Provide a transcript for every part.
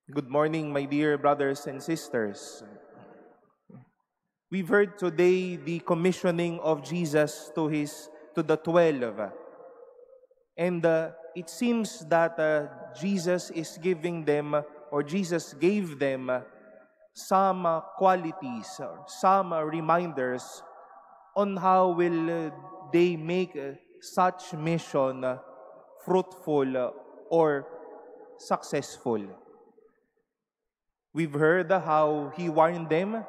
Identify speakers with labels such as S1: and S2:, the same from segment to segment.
S1: Good morning, my dear brothers and sisters. We've heard today the commissioning of Jesus to the 12. And it seems that Jesus is giving them, or Jesus gave them some qualities, or some reminders on how will they make such mission fruitful or successful. We've heard how He warned them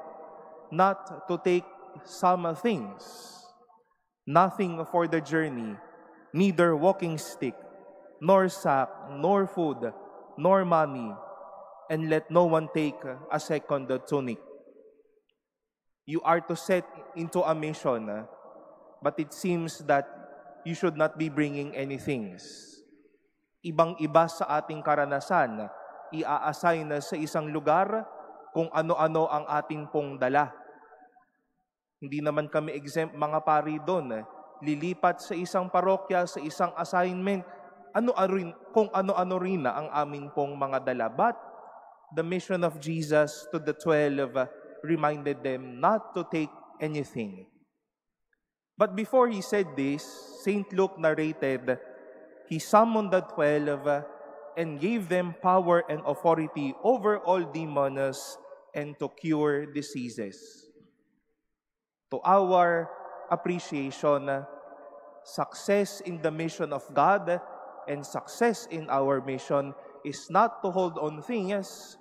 S1: not to take some things, nothing for the journey, neither walking stick, nor sack, nor food, nor money, and let no one take a second tunic. You are to set into a mission, but it seems that you should not be bringing anything. Ibang-iba sa ating karanasan, i-assign sa isang lugar kung ano-ano ang ating pong dala. Hindi naman kami exempt mga pari doon. Lilipat sa isang parokya, sa isang assignment, kung ano-ano rin na ang amin pong mga dala. But the mission of Jesus to the 12 reminded them not to take anything. But before He said this, St. Luke narrated, He summoned the 12 and gave them power and authority over all demons and to cure diseases. To our appreciation, success in the mission of God and success in our mission is not to hold on things,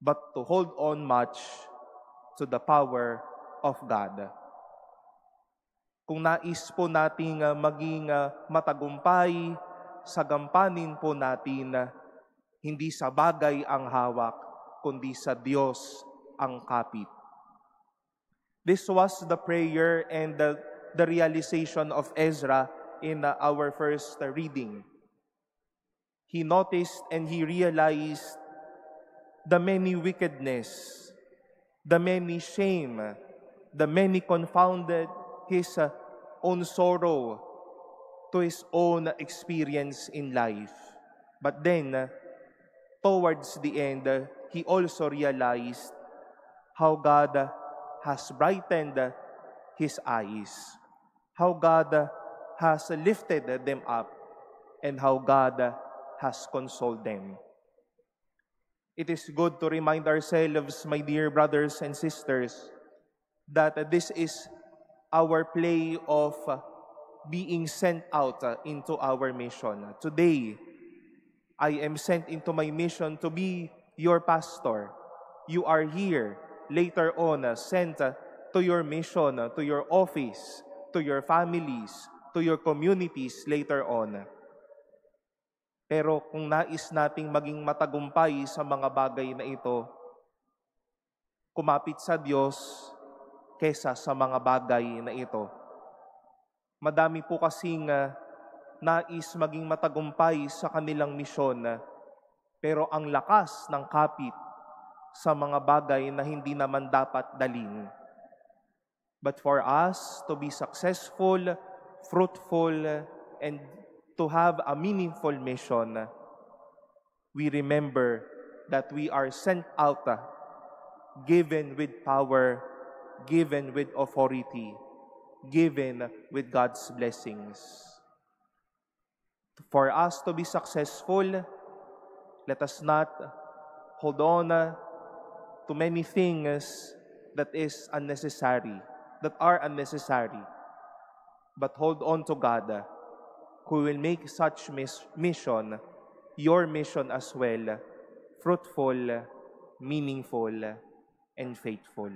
S1: but to hold on much to the power of God. Kung nais po nating maging matagumpay, sagampanin po natin hindi sa bagay ang hawak, kundi sa Diyos ang kapit. This was the prayer and the realization of Ezra in our first reading. He noticed and he realized the many wickedness, the many shame, the many confounded his own sorrow to his own experience in life. But then, towards the end, he also realized how God has brightened his eyes, how God has lifted them up, and how God has consoled them. It is good to remind ourselves, my dear brothers and sisters, that this is our play of being sent out into our mission. Today, I am sent into my mission to be your pastor. You are here, later on, sent to your mission, to your office, to your families, to your communities later on. Pero kung nais nating maging matagumpay sa mga bagay na ito, kumapit sa Diyos kesa sa mga bagay na ito. Madami po kasing nais maging matagumpay sa kanilang misyon, pero ang lakas ng kapit sa mga bagay na hindi naman dapat dalhin. But for us to be successful, fruitful, and to have a meaningful mission, we remember that we are sent out, given with power, given with authority, given with God's blessings. For us to be successful, let us not hold on to many things that are unnecessary, but hold on to God, who will make such mission, your mission as well, fruitful, meaningful, and faithful.